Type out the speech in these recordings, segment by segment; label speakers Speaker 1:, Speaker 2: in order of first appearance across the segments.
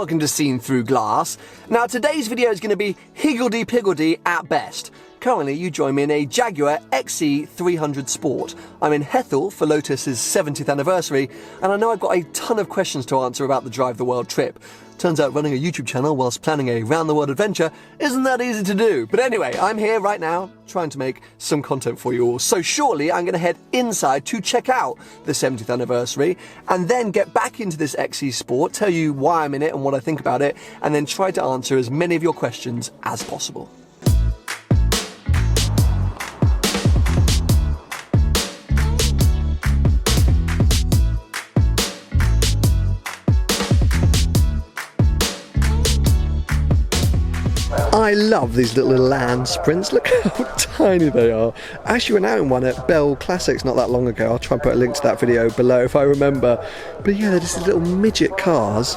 Speaker 1: welcome to Seen Through Glass. Now today's video is going to be higgledy-piggledy at best. Currently you join me in a Jaguar XE300 Sport. I'm in Hethel for Lotus's 70th anniversary, and I know I've got a ton of questions to answer about the Drive the World trip. Turns out running a YouTube channel whilst planning a round-the-world adventure isn't that easy to do. But anyway, I'm here right now trying to make some content for you all. So shortly I'm going to head inside to check out the 70th anniversary and then get back into this XE Sport, tell you why I'm in it and what I think about it, and then try to answer as many of your questions as possible. I love these little land sprints. Look how tiny they are. I actually went out in one at Bell Classics not that long ago. I'll try and put a link to that video below if I remember. But yeah, they're just these little midget cars.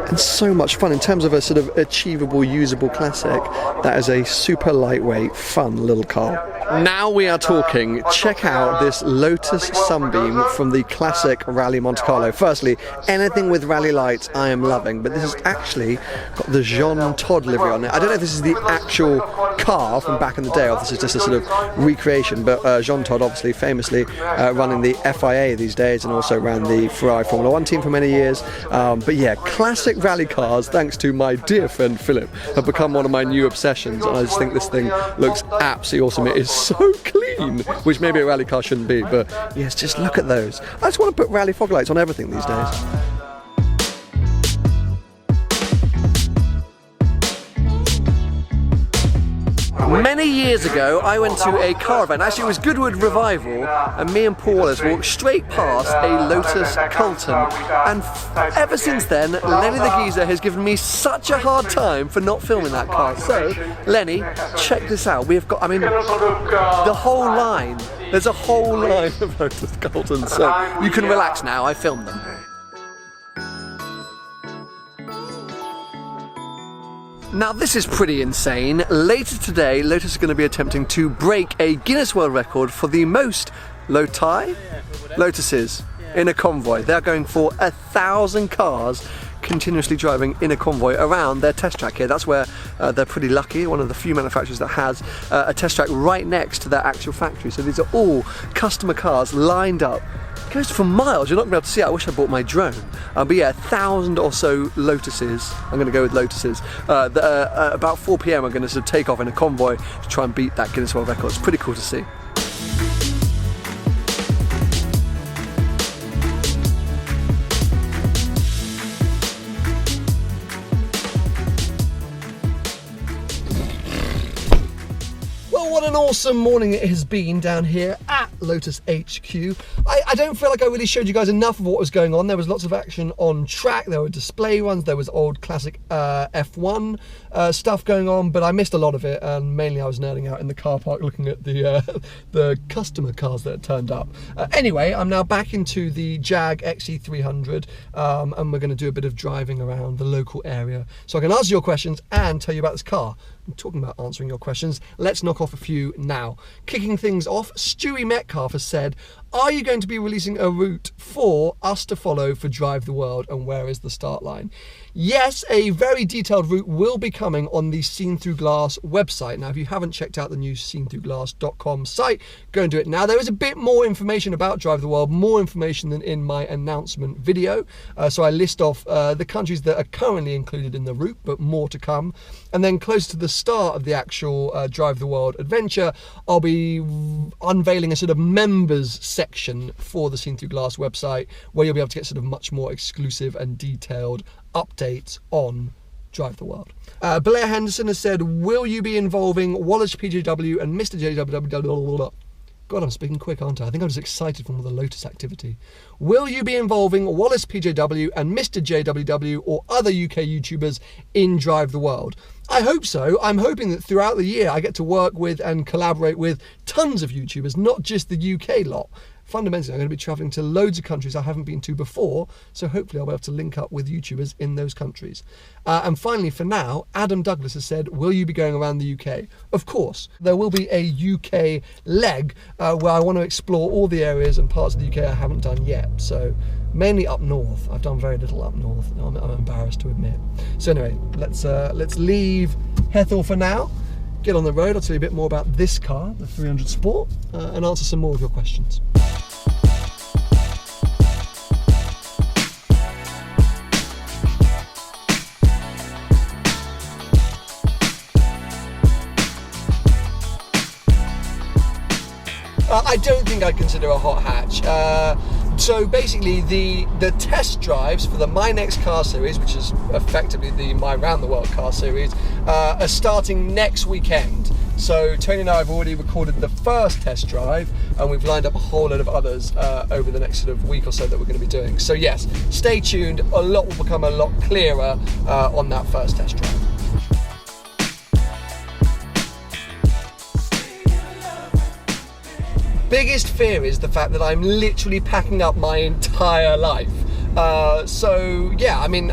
Speaker 1: And so much fun in terms of a sort of achievable, usable classic. That is a super lightweight, fun little car. Now we are talking. Check out this Lotus Sunbeam from the classic Rally Monte Carlo. Firstly, anything with rally lights I am loving, but this has actually got the Jean Todt livery on it. I don't know if this is the actual car from back in the day or if this is just a sort of recreation, but Jean Todt obviously famously running the FIA these days and also ran the Ferrari Formula 1 team for many years. But yeah, classic rally cars, thanks to my dear friend Philip, have become one of my new obsessions, and I just think this thing looks absolutely awesome. It is so clean, which maybe a rally car shouldn't be, but yes, just look at those. I just want to put rally fog lights on everything these days. Many years ago, I went to a car event. Actually, it was Goodwood Revival, and me and Paul Wallace walked straight past a Lotus Colton. And ever since then, Lenny the Geezer has given me such a hard time for not filming that car. So, Lenny, check this out. We've got, I mean, the whole line. There's a whole line of Lotus Coltons. So you can relax now. I filmed them. Now this is pretty insane. Later today, Lotus is going to be attempting to break a Guinness World Record for the most Lotuses in a convoy. They're going for 1,000 cars continuously driving in a convoy around their test track here. That's where they're pretty lucky, one of the few manufacturers that has a test track right next to their actual factory. So these are all customer cars lined up. It goes for miles, you're not going to be able to see it. I wish I bought my drone. But yeah, 1,000 or so Lotuses, I'm going to go with Lotuses, about 4 PM are going to sort of take off in a convoy to try and beat that Guinness World Record. It's pretty cool to see. What an awesome morning it has been down here at Lotus HQ. I don't feel like I really showed you guys enough of what was going on. There was lots of action on track, there were display runs, there was old classic F1 stuff going on, but I missed a lot of it, and mainly I was nerding out in the car park looking at the customer cars that had turned up. Anyway, I'm now back into the Jag XE300 and we're going to do a bit of driving around the local area so I can answer your questions and tell you about this car. I'm talking about answering your questions. Let's knock off a few now. Kicking things off, Stewie Metcalf has said, are you going to be releasing a route for us to follow for Drive the World, and where is the start line? Yes, a very detailed route will be coming on the Seen Through Glass website. Now, if you haven't checked out the new seenthroughglass.com site, go and do it now. There is a bit more information about Drive the World, more information than in my announcement video. So I list off the countries that are currently included in the route, but more to come. And then close to the start of the actual Drive the World adventure, I'll be unveiling a sort of members section for the Seen Through Glass website, where you'll be able to get sort of much more exclusive and detailed updates on Drive the World. Blair Henderson has said, will you be involving Wallace PJW and Mr. JWW? God, I'm speaking quick, aren't I? I think I'm just excited from all the Lotus activity. Will you be involving Wallace PJW and Mr. JWW or other UK YouTubers in Drive the World? I hope so. I'm hoping that throughout the year I get to work with and collaborate with tons of YouTubers, not just the UK lot. Fundamentally, I'm going to be traveling to loads of countries I haven't been to before, so hopefully I'll be able to link up with YouTubers in those countries. And finally, for now, Adam Douglas has said, will you be going around the UK? Of course. There will be a UK leg where I want to explore all the areas and parts of the UK I haven't done yet. So mainly up north. I've done very little up north. I'm embarrassed to admit. So anyway, let's leave Hethel for now. Get on the road. I'll tell you a bit more about this car, the 300 Sport, and answer some more of your questions. I don't think I'd consider a hot hatch. So basically, the test drives for the My Next Car series, which is effectively the My Round the World car series, are starting next weekend. So Tony and I have already recorded the first test drive, and we've lined up a whole load of others over the next sort of week or so that we're going to be doing. So yes, stay tuned. A lot will become a lot clearer on that first test drive. Biggest fear is the fact that I'm literally packing up my entire life. So yeah, I mean,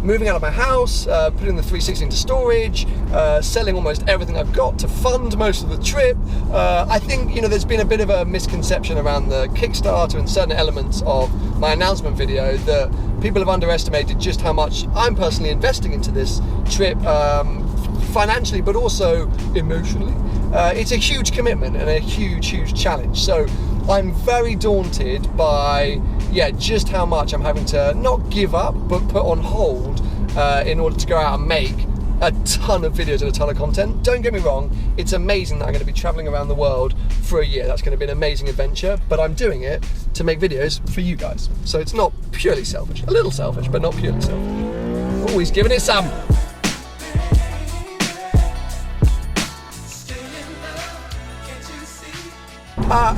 Speaker 1: moving out of my house, putting the 360 into storage, selling almost everything I've got to fund most of the trip. I think, you know, there's been a bit of a misconception around the Kickstarter and certain elements of my announcement video that people have underestimated just how much I'm personally investing into this trip, financially, but also emotionally. It's a huge commitment and a huge challenge. So I'm very daunted by, just how much I'm having to not give up, but put on hold in order to go out and make a ton of videos and a ton of content. Don't get me wrong, it's amazing that I'm going to be traveling around the world for a year. That's going to be an amazing adventure, but I'm doing it to make videos for you guys. So it's not purely selfish. A little selfish, but not purely selfish. Always giving it some.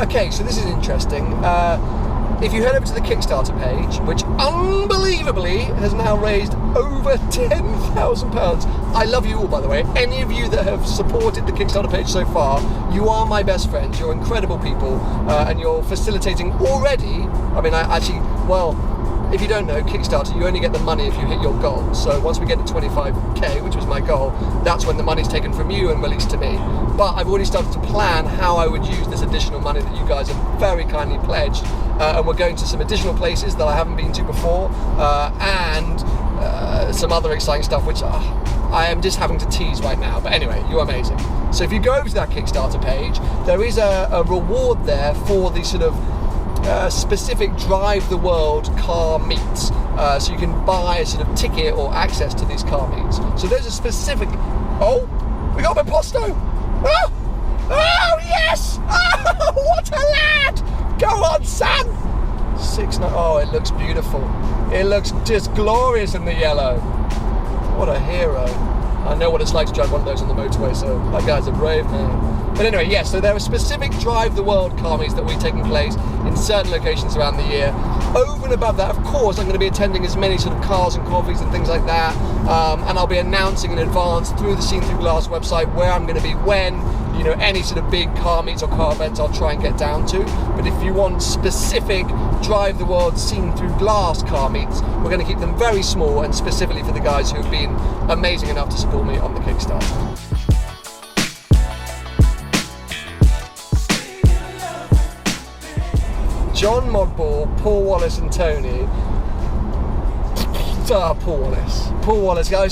Speaker 1: Okay, so this is interesting. If you head over to the Kickstarter page, which unbelievably has now raised over £10,000. I love you all, by the way. Any of you that have supported the Kickstarter page so far, you are my best friends. You're incredible people, and you're facilitating already. I mean, if you don't know, Kickstarter, you only get the money if you hit your goal. So once we get to 25k, which was my goal, that's when the money's taken from you and released to me. But I've already started to plan how I would use this additional money that you guys have very kindly pledged. And we're going to some additional places that I haven't been to before, and some other exciting stuff, which I am just having to tease right now. But anyway, you're amazing. So if you go over to that Kickstarter page, there is a reward there for the sort of specific Drive the World car meets, so you can buy a sort of ticket or access to these car meets. So there's a specific. Oh, we got Imposto! Oh yes! Oh, what a lad! Go on, son! 6-9. Oh, it looks beautiful. It looks just glorious in the yellow. What a hero! I know what it's like to drive one of those on the motorway, so that guy's a brave man. But anyway, yes, so there are specific Drive the World car meets that will be taking place in certain locations around the year. Over and above that, of course, I'm going to be attending as many sort of cars and coffees and things like that, and I'll be announcing in advance through the Seen Through Glass website where I'm going to be when, you know, any sort of big car meets or car events I'll try and get down to. But if you want specific Drive the World Seen Through Glass car meets, we're going to keep them very small and specifically for the guys who've been amazing enough to support me on the Kickstarter. John Modball, Paul Wallace and Tony. Paul Wallace. I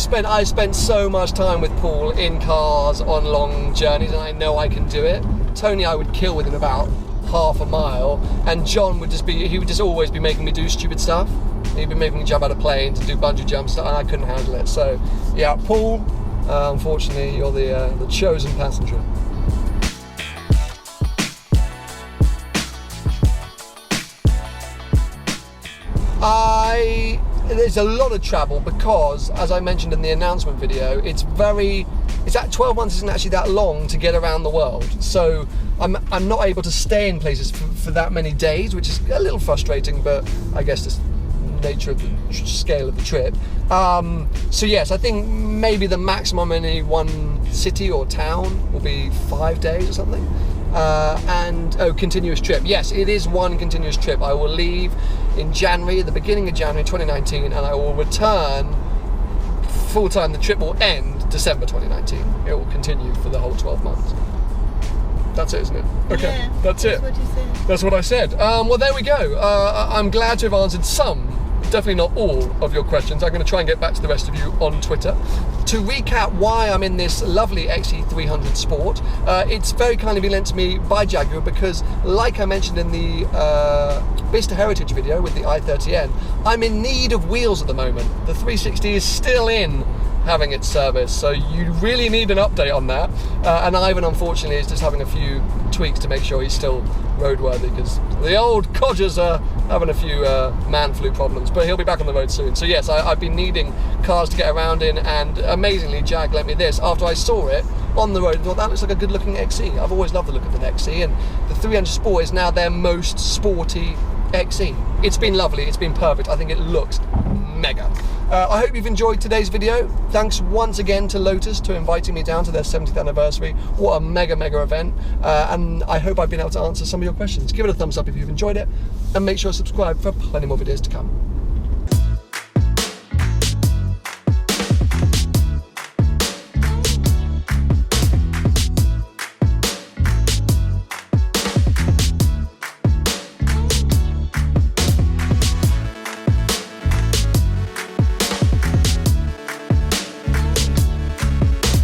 Speaker 1: spent so much time with Paul in cars on long journeys, and I know I can do it. Tony I would kill within about half a mile, and John would just always be making me do stupid stuff. He'd be making me jump out of planes, to do bungee jumps, and I couldn't handle it. So yeah, Paul, unfortunately you're the chosen passenger. There's a lot of travel because, as I mentioned in the announcement video, it's that 12 months isn't actually that long to get around the world. So I'm not able to stay in places for that many days, which is a little frustrating, but I guess the nature of the scale of the trip. So yes, I think maybe the maximum in any one city or town will be 5 days or something. Continuous trip. Yes, it is one continuous trip. I will leave in January, the beginning of January 2019, and I will return full-time. The trip will end December 2019. It will continue for the whole 12 months. That's it, isn't it? Okay,
Speaker 2: yeah,
Speaker 1: that's it.
Speaker 2: What you said. That's what I said.
Speaker 1: Well, there we go. I'm glad to have answered some, definitely not all, of your questions. I'm going to try and get back to the rest of you on Twitter. To recap why I'm in this lovely XE300 Sport, it's very kindly been lent to me by Jaguar because, like I mentioned in the Bicester Heritage video with the i30N, I'm in need of wheels at the moment. The 360 is still in having its service, so you really need an update on that. And Ivan, unfortunately, is just having a few tweaks to make sure he's still roadworthy because the old codgers are having a few man flu problems, but he'll be back on the road soon. So yes, I've been needing cars to get around in, and amazingly Jag lent me this after I saw it on the road and thought that looks like a good looking XE. I've always loved the look of an XE, and the 300 Sport is now their most sporty XE. It's been lovely, it's been perfect. I think it looks mega. I hope you've enjoyed today's video. Thanks once again to Lotus for inviting me down to their 70th anniversary. What a mega event. And I hope I've been able to answer some of your questions. Give it a thumbs up if you've enjoyed it, and make sure to subscribe for plenty more videos to come.